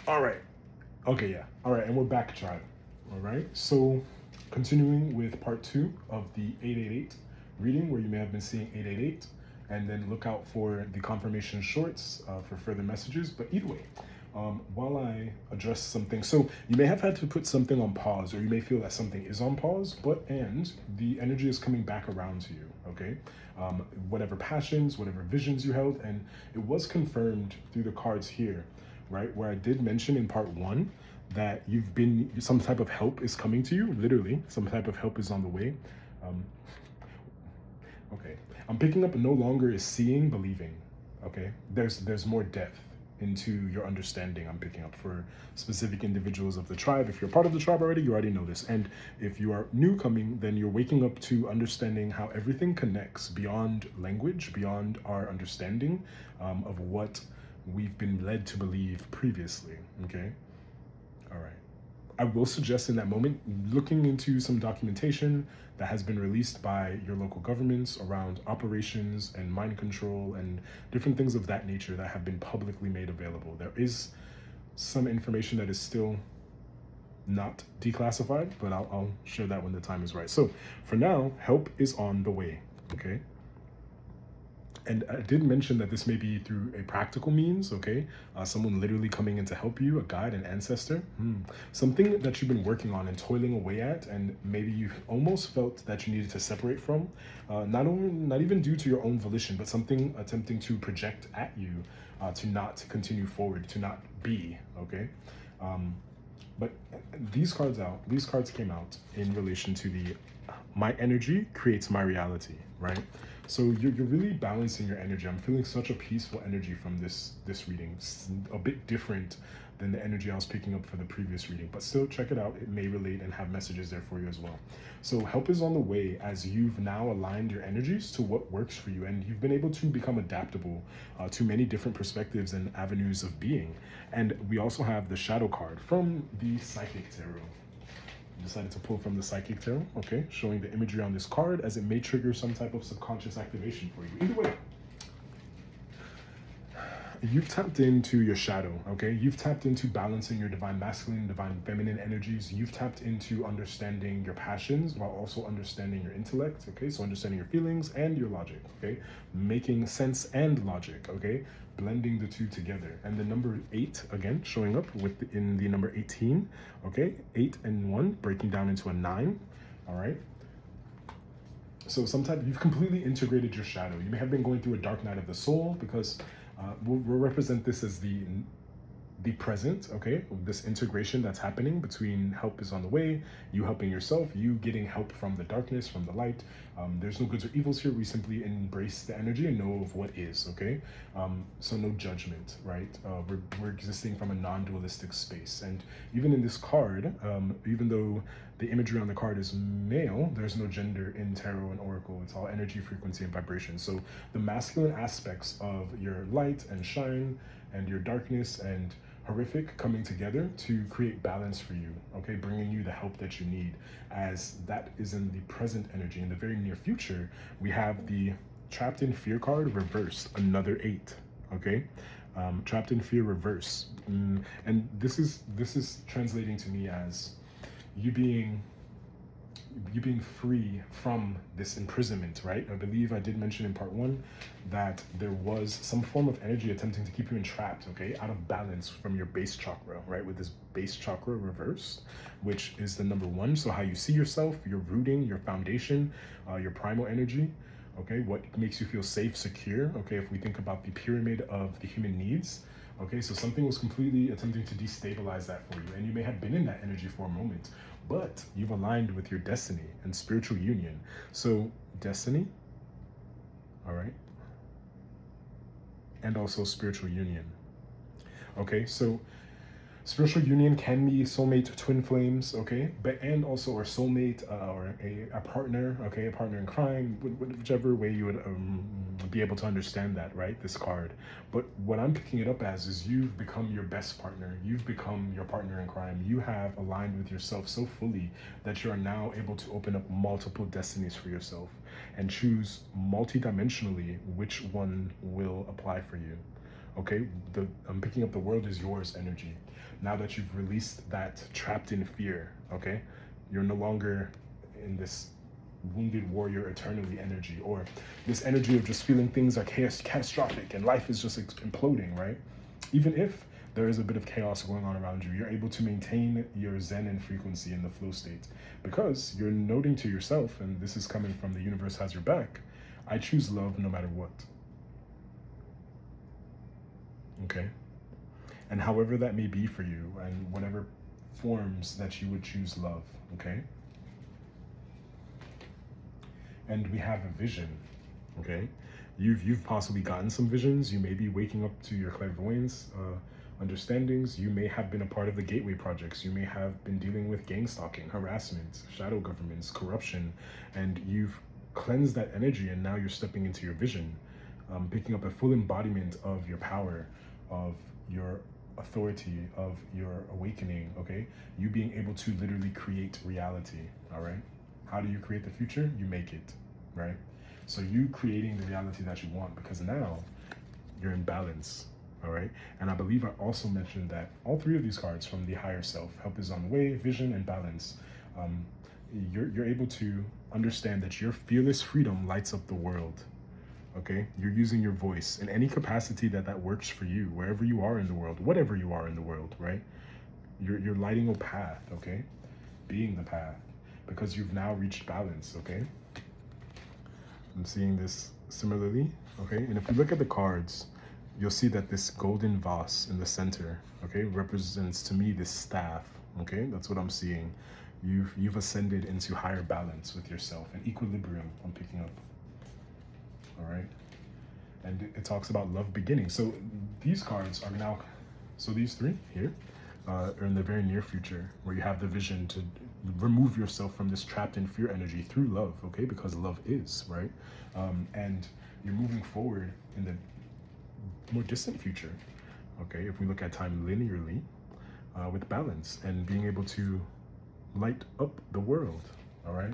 All right. Okay, yeah. All right, and we're back, tribe. All right. So, continuing with part two of the 888 reading, where you may have been seeing 888, and then look out for the confirmation shorts for further messages. But either way, while I address something, so you may have had to put something on pause, or you may feel that something is on pause, and the energy is coming back around to you. Okay, whatever passions, whatever visions you held, and it was confirmed through the cards here, right? Where I did mention in part one that you've been, some type of help is coming to you, literally, some type of help is on the way. Um, okay, I'm picking up no longer is seeing, believing. Okay, there's more depth into your understanding. I'm picking up for specific individuals of the tribe. If you're part of the tribe already, you already know this. And if you are new coming, then you're waking up to understanding how everything connects beyond language, beyond our understanding of what we've been led to believe previously. Okay. All right. I will suggest in that moment looking into some documentation that has been released by your local governments around operations and mind control and different things of that nature that have been publicly made available. There is some information that is still not declassified, but I'll share that when the time is right. So for now, help is on the way. Okay. And I did mention that this may be through a practical means, okay? Someone literally coming in to help you, a guide, an ancestor. Something that you've been working on and toiling away at, and maybe you've almost felt that you needed to separate from, not even due to your own volition, but something attempting to project at you to not continue forward, to not be, okay? But these cards came out in relation to the my energy creates my reality, right? So you're really balancing your energy. I'm feeling such a peaceful energy from this reading. It's a bit different than the energy I was picking up for the previous reading, but still check it out. It may relate and have messages there for you as well. So help is on the way as you've now aligned your energies to what works for you, and you've been able to become adaptable to many different perspectives and avenues of being. And we also have the shadow card from the psychic tarot. Decided to pull from the psychic tarot, okay, showing the imagery on this card as it may trigger some type of subconscious activation for you. Either way, you've tapped into your shadow, okay? You've tapped into balancing your divine masculine, divine feminine energies. You've tapped into understanding your passions while also understanding your intellect, okay? So understanding your feelings and your logic, okay? Making sense and logic, okay? Blending the two together. And the number 8, again, showing up in the number 18, okay? 8 and 1, breaking down into a 9, all right? So sometimes you've completely integrated your shadow. You may have been going through a dark night of the soul because we'll represent this as the present, okay? This integration that's happening between help is on the way, you helping yourself, you getting help from the darkness, from the light. There's no goods or evils here. We simply embrace the energy and know of what is, okay? So no judgment, right? We're existing from a non-dualistic space. And even in this card, even though the imagery on the card is male, there's no gender in tarot and oracle. It's all energy, frequency, and vibration. So the masculine aspects of your light and shine and your darkness and horrific coming together to create balance for you, okay? Bringing you the help that you need, as that is in the present energy. In the very near future, we have the trapped in fear card reversed, another 8, okay? Trapped in fear reverse. And this is translating to me as you being free from this imprisonment, right? I believe I did mention in part 1 that there was some form of energy attempting to keep you entrapped, okay, out of balance from your base chakra, right? With this base chakra reversed, which is the number 1. So how you see yourself, your rooting, your foundation, your primal energy, okay? What makes you feel safe, secure, okay? If we think about the pyramid of the human needs, okay, so something was completely attempting to destabilize that for you, and you may have been in that energy for a moment, but you've aligned with your destiny and spiritual union. So destiny, all right, and also spiritual union. Okay, so spiritual union can be soulmate, twin flames, okay, but and also a soulmate or a partner, okay, a partner in crime, whichever way you would be able to understand that, right? This card. But what I'm picking it up as is you've become your best partner. You've become your partner in crime. You have aligned with yourself so fully that you are now able to open up multiple destinies for yourself and choose multidimensionally which one will apply for you. Okay, the picking up the world is yours energy. Now that you've released that trapped in fear, okay, you're no longer in this wounded warrior eternally energy, or this energy of just feeling things are catastrophic and life is just imploding, right? Even if there is a bit of chaos going on around you, you're able to maintain your zen and frequency in the flow state because you're noting to yourself, and this is coming from the universe has your back, I choose love no matter what. Okay? And however that may be for you, and whatever forms that you would choose love, okay? And we have a vision, okay? You've possibly gotten some visions. You may be waking up to your clairvoyance understandings. You may have been a part of the Gateway projects. You may have been dealing with gang stalking, harassment, shadow governments, corruption, and you've cleansed that energy, and now you're stepping into your vision, picking up a full embodiment of your power, of your authority, of your awakening, okay? You being able to literally create reality, all right? How do you create the future? You make it, right? So you creating the reality that you want, because now you're in balance, all right? And I believe I also mentioned that all three of these cards from the higher self, help is on the way, vision, and balance, you're able to understand that your fearless freedom lights up the world, okay? You're using your voice in any capacity that works for you, wherever you are in the world, whatever you are in the world, right? You're lighting a path, okay? Being the path, because you've now reached balance, okay? I'm seeing this similarly, okay? And if we look at the cards, you'll see that this golden vase in the center, okay, represents to me this staff, okay? That's what I'm seeing. You've ascended into higher balance with yourself and equilibrium I'm picking up, all right? And it talks about love beginning. So these cards are now, so these three here are in the very near future, where you have the vision to remove yourself from this trapped in fear energy through love, okay? Because love is, right? And you're moving forward in the more distant future, okay? If we look at time linearly, with balance and being able to light up the world, all right?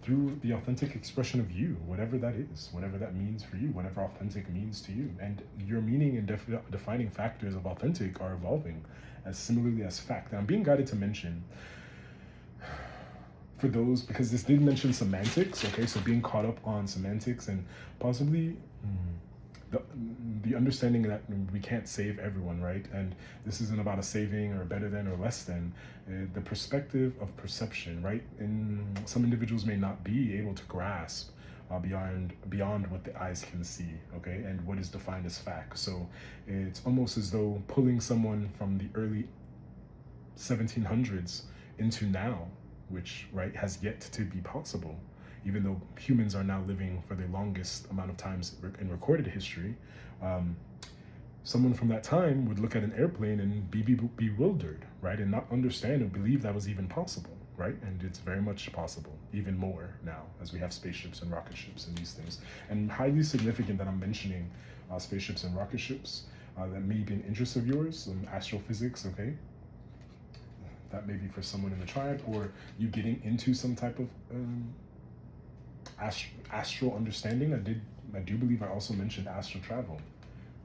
Through the authentic expression of you, whatever that is, whatever that means for you, whatever authentic means to you. And your meaning and defining factors of authentic are evolving as similarly as fact. And I'm being guided to mention, for those, because this did mention semantics, okay? So being caught up on semantics and possibly the understanding that we can't save everyone, right? And this isn't about a saving or better than or less than. The perspective of perception, right? And some individuals may not be able to grasp beyond what the eyes can see, okay? And what is defined as fact. So it's almost as though pulling someone from the early 1700s into now, which, right, has yet to be possible, even though humans are now living for the longest amount of times in recorded history. Someone from that time would look at an airplane and be bewildered, right? And not understand or believe that was even possible, right? And it's very much possible, even more now, as we have spaceships and rocket ships and these things. And highly significant that I'm mentioning spaceships and rocket ships. That may be an interest of yours, astrophysics, okay? That may be for someone in the tribe, or you getting into some type of astral understanding. I do believe I also mentioned astral travel,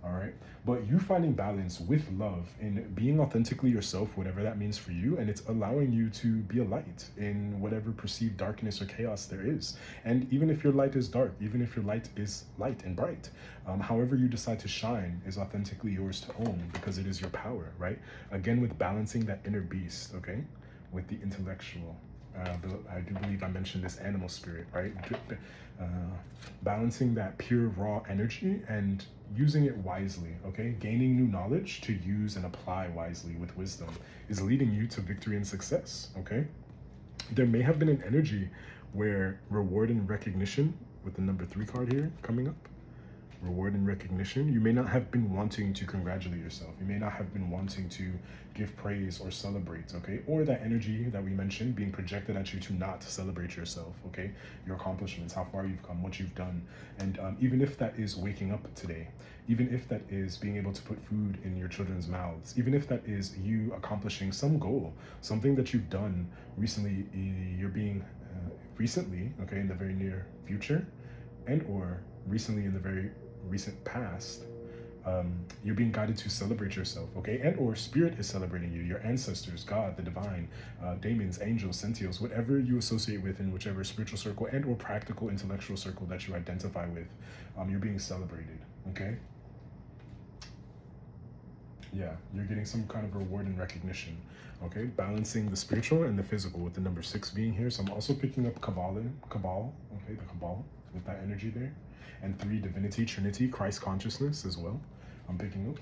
all right? But you finding balance with love in being authentically yourself, whatever that means for you, and it's allowing you to be a light in whatever perceived darkness or chaos there is. And even if your light is dark, even if your light is light and bright, however you decide to shine is authentically yours to own, because it is your power, right? Again, with balancing that inner beast, okay, with the intellectual. I do believe I mentioned this animal spirit, right? Balancing that pure raw energy and using it wisely, okay? Gaining new knowledge to use and apply wisely with wisdom is leading you to victory and success, okay? There may have been an energy where reward and recognition, with the number 3 card here coming up, reward and recognition, you may not have been wanting to congratulate yourself. You may not have been wanting to give praise or celebrate, okay? Or that energy that we mentioned being projected at you to not celebrate yourself, okay? Your accomplishments, how far you've come, what you've done. And even if that is waking up today, even if that is being able to put food in your children's mouths, even if that is you accomplishing some goal, something that you've done recently, you're being recently, okay, in the very near future, and or recently in the very recent past, You're being guided to celebrate yourself, okay? And or spirit is celebrating you, your ancestors, God, the divine, demons, angels, centios, whatever you associate with in whichever spiritual circle and or practical intellectual circle that you identify with, you're being celebrated, okay? Yeah, you're getting some kind of reward and recognition, okay? Balancing the spiritual and the physical with the number 6 being here. So I'm also picking up cabal, okay, the cabal with that energy there. And 3, divinity, trinity, Christ consciousness as well. I'm picking up.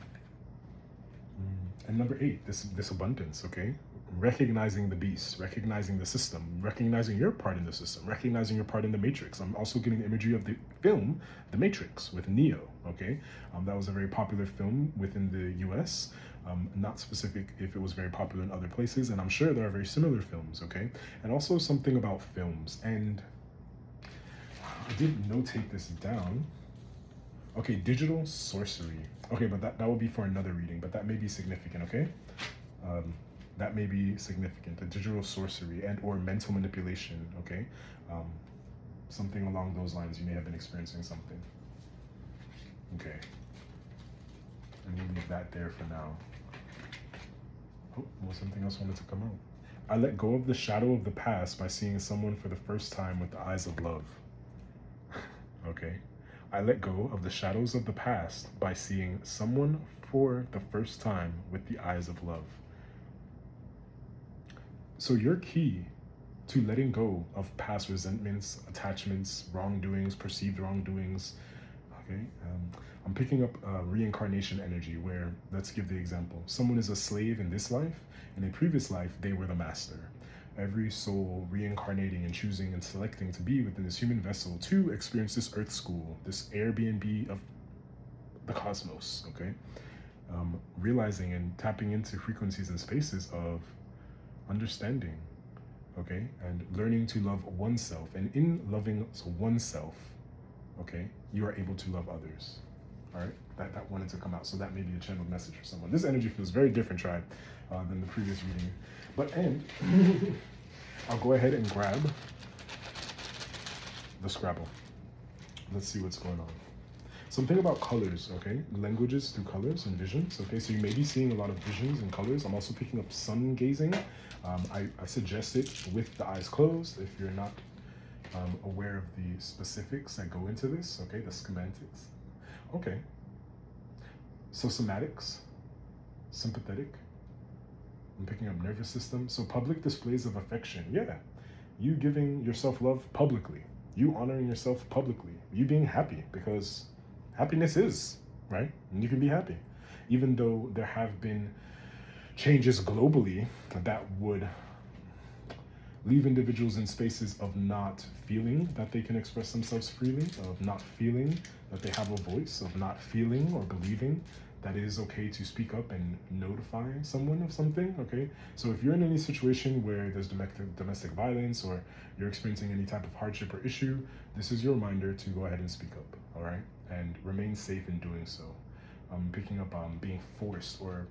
And number 8, this abundance, okay? Recognizing the beast, recognizing the system, recognizing your part in the system, recognizing your part in the Matrix. I'm also getting the imagery of the film, The Matrix, with Neo, okay? That was a very popular film within the US. Not specific if it was very popular in other places, and I'm sure there are very similar films, okay? And also something about films, and I didn't notate this down. Okay, digital sorcery. Okay, but that will be for another reading, but that may be significant, okay? That may be significant, the digital sorcery and or mental manipulation, okay? Something along those lines, you may have been experiencing something. Okay. And we'll leave that there for now. Oh, well, something else wanted to come out. I let go of the shadow of the past by seeing someone for the first time with the eyes of love. Okay. I let go of the shadows of the past by seeing someone for the first time with the eyes of love. So your key to letting go of past resentments, attachments, wrongdoings, perceived wrongdoings, okay? I'm picking up reincarnation energy where, let's give the example. Someone is a slave in this life. In a previous life, they were the master. Every soul reincarnating and choosing and selecting to be within this human vessel to experience this earth school, this Airbnb of the cosmos, okay? Realizing and tapping into frequencies and spaces of understanding, okay? And learning to love oneself. And in loving oneself, okay, you are able to love others. All right, that wanted to come out. So that may be a channeled message for someone. This energy feels very different, tribe, than the previous reading. And I'll go ahead and grab the Scrabble. Let's see what's going on. Something about colors, okay? Languages through colors and visions, okay? So you may be seeing a lot of visions and colors. I'm also picking up sun gazing. I suggest it with the eyes closed if you're not aware of the specifics that go into this, okay? The schematics. Okay. So somatics, sympathetic. I'm picking up nervous system. So public displays of affection. Yeah. You giving yourself love publicly. You honoring yourself publicly. You being happy because happiness is, right? And you can be happy. Even though there have been changes globally that would leave individuals in spaces of not feeling that they can express themselves freely, of not feeling that they have a voice, of not feeling or believing that it is okay to speak up and notify someone of something, okay? So if you're in any situation where there's domestic violence or you're experiencing any type of hardship or issue, this is your reminder to go ahead and speak up, all right? And remain safe in doing so. I'm picking up being forced or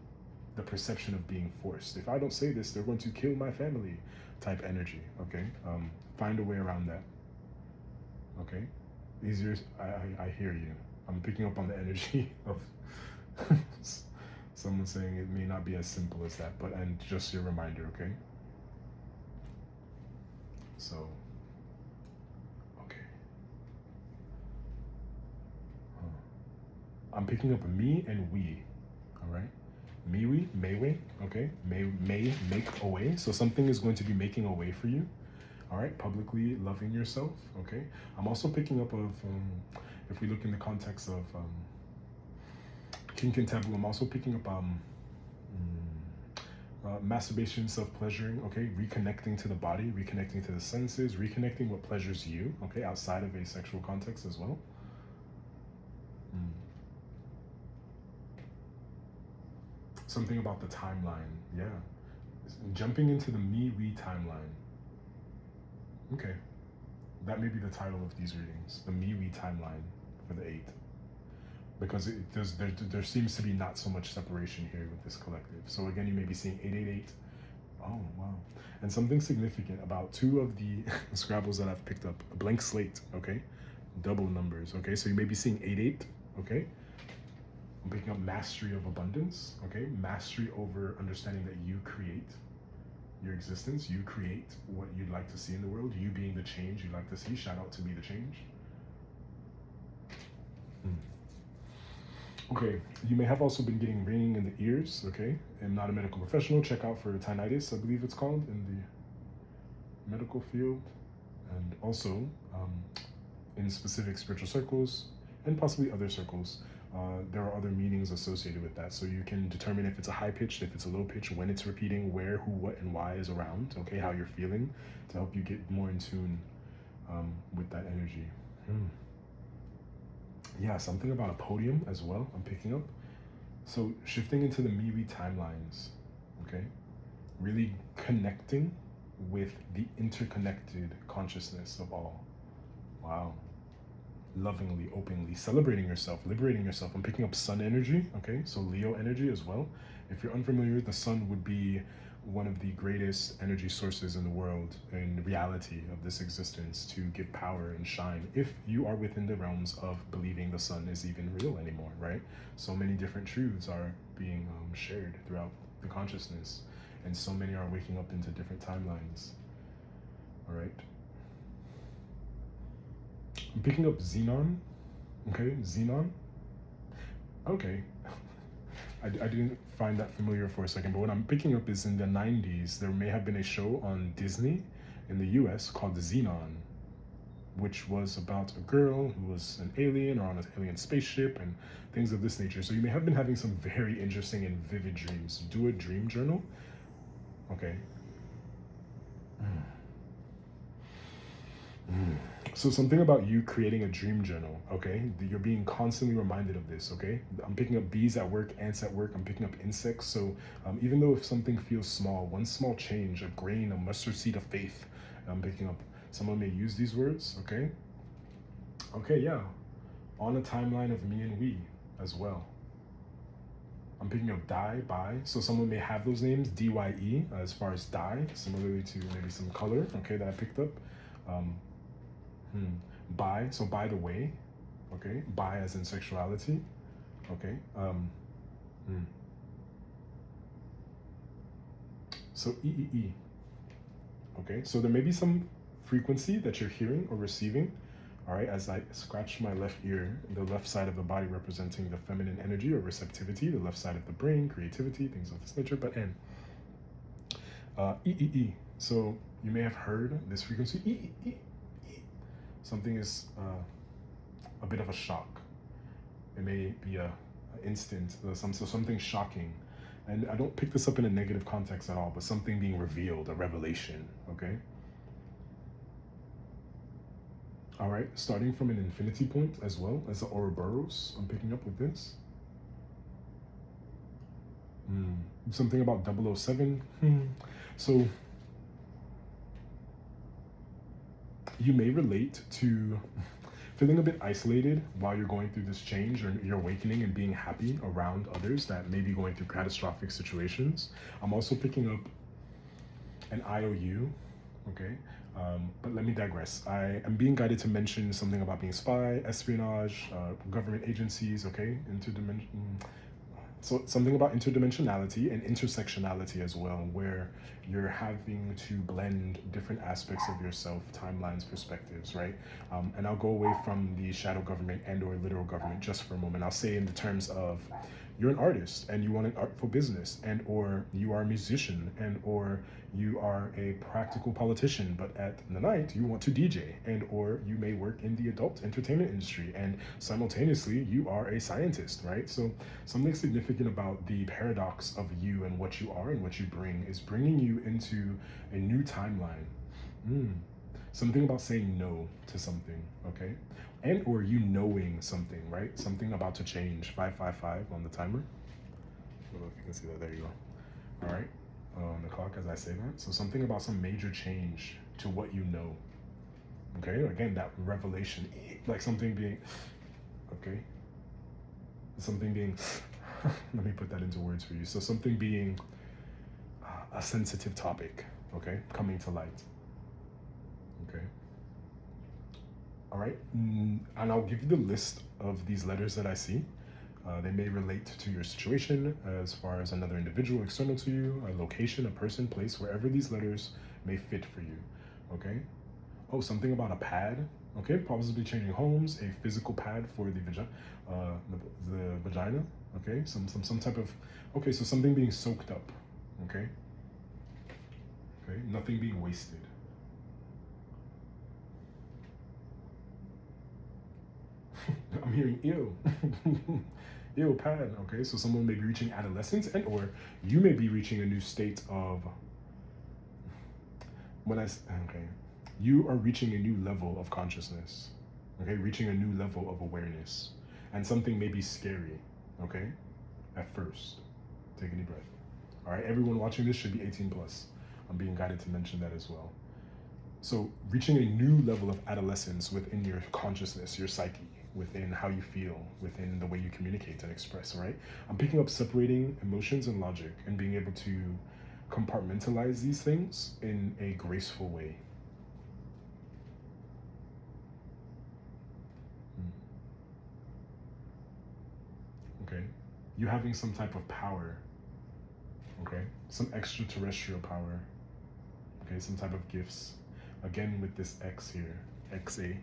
the perception of being forced. If I don't say this, they're going to kill my family type energy, okay? Find a way around that, okay? Easier, I hear you. I'm picking up on the energy of someone saying it may not be as simple as that, but and just your reminder, okay? So, okay. I'm picking up me and we, all right? Miwi, Mayway, okay? May make a way. So something is going to be making a way for you, all right? Publicly loving yourself, okay? I'm also picking up of, if we look in the context of kink and taboo, I'm also picking up masturbation, self-pleasuring, okay? Reconnecting to the body, reconnecting to the senses, reconnecting what pleasures you, okay? Outside of a sexual context as well. Something about the timeline, yeah. Jumping into the me-we timeline. Okay. That may be the title of these readings, the me-we timeline for the 8. Because there seems to be not so much separation here with this collective. So again, you may be seeing 888. Oh, wow. And something significant about 2 of the Scrabbles that I've picked up. A blank slate, okay? Double numbers, okay? So you may be seeing 88, okay? I'm picking up mastery of abundance, okay? Mastery over understanding that you create your existence, you create what you'd like to see in the world, you being the change you'd like to see. Shout out to Be the Change. Okay, you may have also been getting ringing in the ears, okay? I'm not a medical professional. Check out for tinnitus, I believe it's called in the medical field. And also in specific spiritual circles and possibly other circles, there are other meanings associated with that. So you can determine if it's a high pitch, if it's a low pitch, when it's repeating, where, who, what, and why is around, okay? How you're feeling to help you get more in tune with that energy. Yeah, something about a podium as well, I'm picking up. So shifting into the MeWe timelines, okay? Really connecting with the interconnected consciousness of all. Wow. Lovingly, openly, celebrating yourself, liberating yourself. I'm picking up sun energy, okay? So Leo energy as well. If you're unfamiliar, the sun would be one of the greatest energy sources in the world, in reality of this existence, to give power and shine, if you are within the realms of believing the sun is even real anymore, right? So many different truths are being shared throughout the consciousness, and so many are waking up into different timelines. All right. I'm picking up Xenon. Okay, Xenon. Okay. I didn't find that familiar for a second, but what I'm picking up is in the 90s, there may have been a show on Disney in the US called Xenon, which was about a girl who was an alien or on an alien spaceship and things of this nature. So you may have been having some very interesting and vivid dreams. Do a dream journal. Okay. So something about you creating a dream journal, okay? You're being constantly reminded of this, okay? I'm picking up bees at work, ants at work, I'm picking up insects. So even though if something feels small, one small change, a grain, a mustard seed of faith, I'm picking up. Someone may use these words, okay? Okay, yeah. On a timeline of me and we as well. I'm picking up dye, by. So someone may have those names, D-Y-E, as far as dye, similarly to maybe some color, okay, that I picked up. By, so by the way, okay, by as in sexuality, okay. So E, okay, so there may be some frequency that you're hearing or receiving, all right, as I scratch my left ear, the left side of the body representing the feminine energy or receptivity, the left side of the brain, creativity, things of this nature, but N. E. So you may have heard this frequency, E. Something is a bit of a shock. It may be a instant, something shocking. And I don't pick this up in a negative context at all, but something being revealed, a revelation, okay? All right, starting from an infinity point as well as the Ouroboros, I'm picking up with this. Something about 007. So you may relate to feeling a bit isolated while you're going through this change, or you're awakening and being happy around others that may be going through catastrophic situations. I'm also picking up an IOU, okay? But let me digress. I am being guided to mention something about being spy, espionage, government agencies, okay? So something about interdimensionality and intersectionality as well, where you're having to blend different aspects of yourself, timelines, perspectives, right? And I'll go away from the shadow government and or literal government just for a moment. I'll say in the terms of you're an artist and you want an artful business, and or you are a musician, and or you are a practical politician, but at the night you want to DJ, and or you may work in the adult entertainment industry and simultaneously you are a scientist, right? So something significant about the paradox of you and what you are and what you bring is bringing you into a new timeline. Something about saying no to something, okay? And or you knowing something, right? Something about to change. 555 on the timer. I don't know if you can see that. There you go. All right. On the clock as I say that. So something about some major change to what you know. Okay. Again, that revelation, like something being, okay. Something being, let me put that into words for you. So something being a sensitive topic, okay, coming to light. Okay. All right, and I'll give you the list of these letters that I see. They may relate to your situation as far as another individual external to you, a location, a person, place, wherever these letters may fit for you, okay? Oh, something about a pad, okay? Possibly changing homes, a physical pad for the vagina, okay? Some type of, okay, so something being soaked up, okay? Okay, nothing being wasted. I'm hearing ew. Ew, pad. Okay, so someone may be reaching adolescence, and or you may be reaching a new state of, okay, you are reaching a new level of consciousness. Okay, reaching a new level of awareness. And something may be scary, okay, at first. Take a deep breath. All right, everyone watching this should be 18 plus. I'm being guided to mention that as well. So reaching a new level of adolescence within your consciousness, your psyche, within how you feel, within the way you communicate and express, right? I'm picking up separating emotions and logic and being able to compartmentalize these things in a graceful way. Okay? You having some type of power, okay? Some extraterrestrial power, okay? Some type of gifts. Again, with this X here, XA.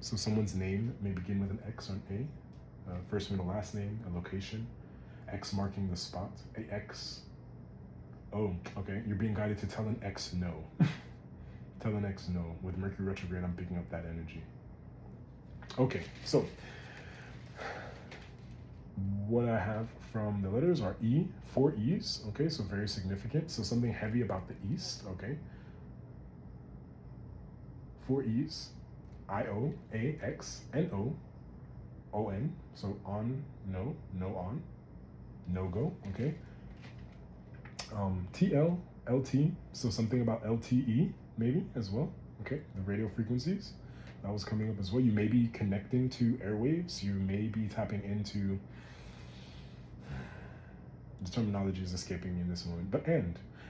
So someone's name may begin with an X or an A, first, middle, last name, a location, X marking the spot, a X. Oh, okay, you're being guided to tell an X no. Tell an X no. With Mercury retrograde, I'm picking up that energy. Okay, so what I have from the letters are E, 4 E's, okay, so very significant. So something heavy about the East, okay. 4 E's, I-O, A-X, N-O, O-N, so on, no, no on, no go, okay. T-L, L-T, so something about L-T-E, maybe, as well, okay, the radio frequencies, that was coming up as well. You may be connecting to airwaves, you may be tapping into, the terminology is escaping me in this moment, but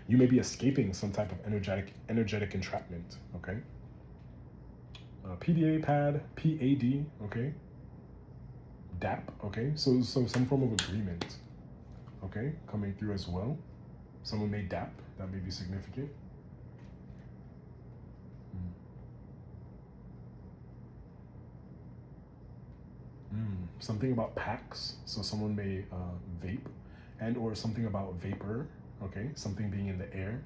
you may be escaping some type of energetic entrapment, okay. PDA, pad, PAD, okay. DAP, okay. So some form of agreement, okay, coming through as well. Someone may DAP, that may be significant. Something about packs, so someone may vape, and or something about vapor, okay, something being in the air.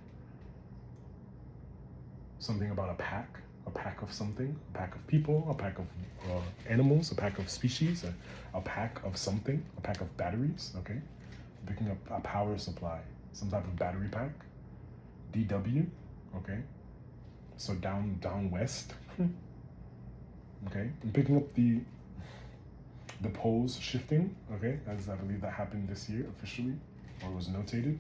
Something about a pack of something, a pack of people, a pack of animals, a pack of species, a pack of something, a pack of batteries, okay? Picking up a power supply, some type of battery pack. DW, okay? So down west, okay? I'm picking up the poles shifting, okay? As I believe that happened this year officially, or was notated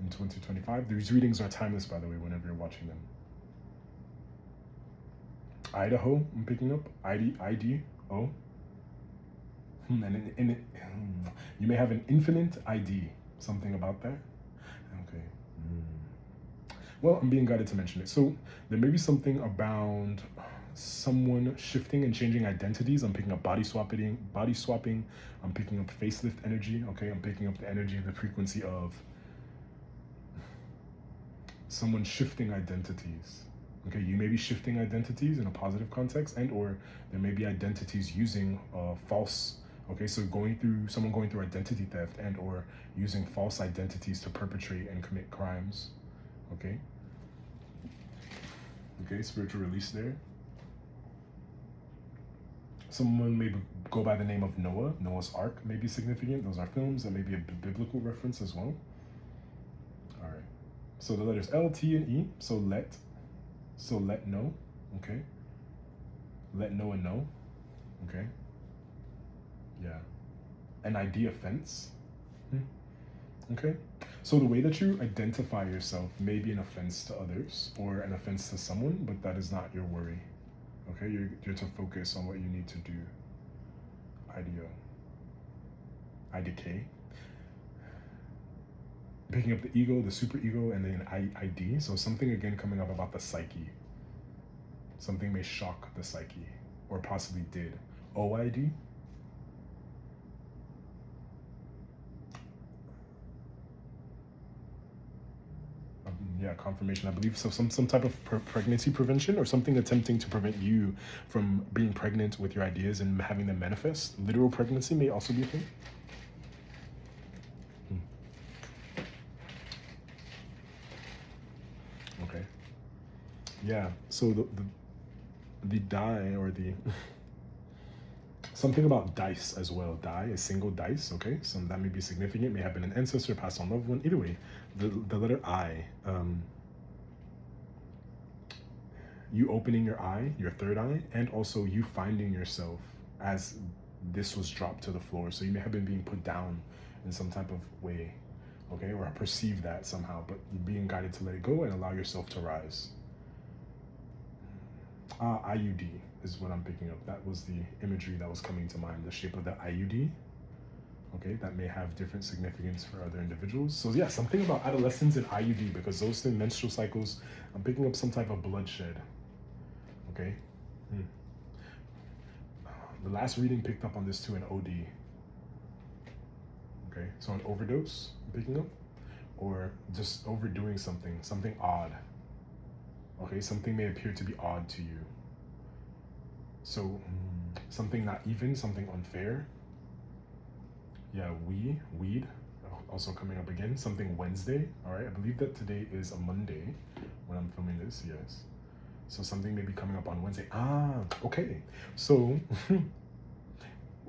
in 2025. These readings are timeless, by the way, whenever you're watching them. Idaho, I'm picking up. I-D-O. And you may have an infinite ID. Something about that. Okay. Well, I'm being guided to mention it. So there may be something about someone shifting and changing identities. I'm picking up body swapping. I'm picking up facelift energy. Okay, I'm picking up the energy and the frequency of someone shifting identities. Okay, you may be shifting identities in a positive context, and or there may be identities using false, okay, so someone going through identity theft and or using false identities to perpetrate and commit crimes, okay? Okay, spiritual release there. Someone may go by the name of Noah. Noah's Ark may be significant. Those are films. That may be a biblical reference as well. All right, so the letters L, T, and E, so let know, okay? Let Noah know, okay? Yeah. An ID offense, okay? So the way that you identify yourself may be an offense to others or an offense to someone, but that is not your worry, okay? You're to focus on what you need to do. IDO. IDK. Picking up the ego, the superego, and then ID. So something again coming up about the psyche. Something may shock the psyche, or possibly did. OID. Yeah, confirmation. I believe so. Some type of pregnancy prevention or something attempting to prevent you from being pregnant with your ideas and having them manifest. Literal pregnancy may also be a thing. Okay. Yeah. So the die or the something about dice as well. Die, a single dice. Okay. So that may be significant. May have been an ancestor, passed on loved one. Either way, the letter I. You opening your eye, your third eye, and also you finding yourself as this was dropped to the floor. So you may have been being put down in some type of way, okay, or perceive that somehow, but you're being guided to let it go and allow yourself to rise. IUD is what I'm picking up. That was the imagery that was coming to mind, the shape of the IUD. Okay, that may have different significance for other individuals. So yeah, something about adolescence and IUD, because those things, menstrual cycles, I'm picking up some type of bloodshed. Okay. The last reading picked up on this too, an OD. Okay, so an overdose, I'm picking up, or just overdoing something odd. Okay, something may appear to be odd to you. So something not even, something unfair. Yeah, weed, also coming up again. Something Wednesday. All right, I believe that today is a Monday when I'm filming this. Yes. So something may be coming up on Wednesday. Okay. So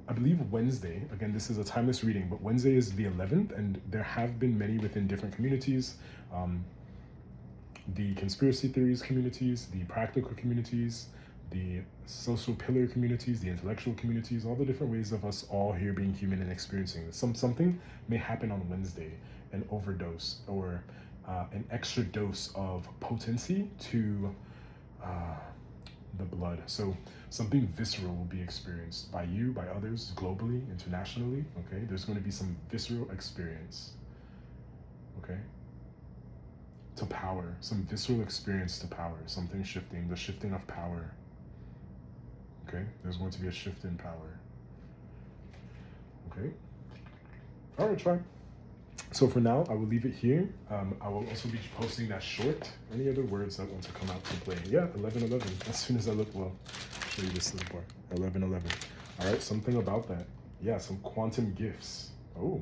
I believe Wednesday, again, this is a timeless reading, but Wednesday is the 11th, and there have been many within different communities. The conspiracy theories communities, the practical communities, the social pillar communities, the intellectual communities, all the different ways of us all here being human and experiencing this. Something may happen on Wednesday, an overdose or an extra dose of potency to the blood. So something visceral will be experienced by you, by others, globally, internationally. Okay, there's going to be some visceral experience. Okay, to power, some visceral experience to power, something shifting, the shifting of power. Okay, there's going to be a shift in power. Okay, all right, tribe. So for now, I will leave it here. I will also be posting that short. Any other words that want to come out to play? Yeah, 11:11. As soon as I look, well, I'll show you this little part. 11:11. All right, something about that. Yeah, some quantum gifts. Oh,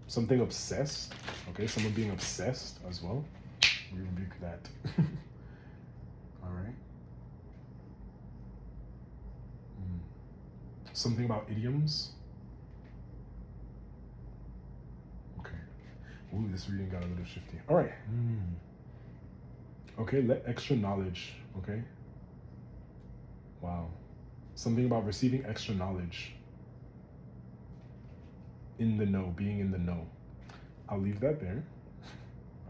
something obsessed. Okay, someone being obsessed as well. We rebuke that. All right. Something about idioms. Ooh, this reading got a little shifty. All right. Okay, let extra knowledge. Okay. Wow. Something about receiving extra knowledge. In the know, being in the know. I'll leave that there.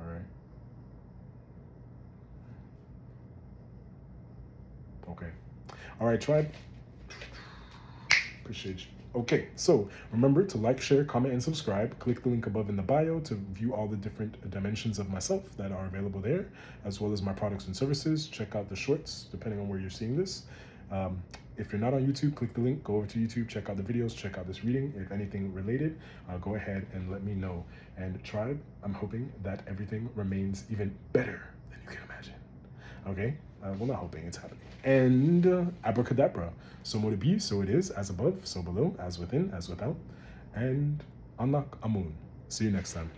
All right. Okay. All right, tribe. Appreciate you. Okay, so remember to like, share, comment, and subscribe. Click the link above in the bio to view all the different dimensions of myself that are available there, as well as my products and services. Check out the shorts, depending on where you're seeing this. If you're not on YouTube, click the link, go over to YouTube, check out the videos, check out this reading. If anything related, go ahead and let me know. And tribe, I'm hoping that everything remains even better than you can imagine. Okay? Well, not hoping, it's happening. And abracadabra. So mote it be, so it is, as above, so below, as within, as without. And Anak Amun. See you next time.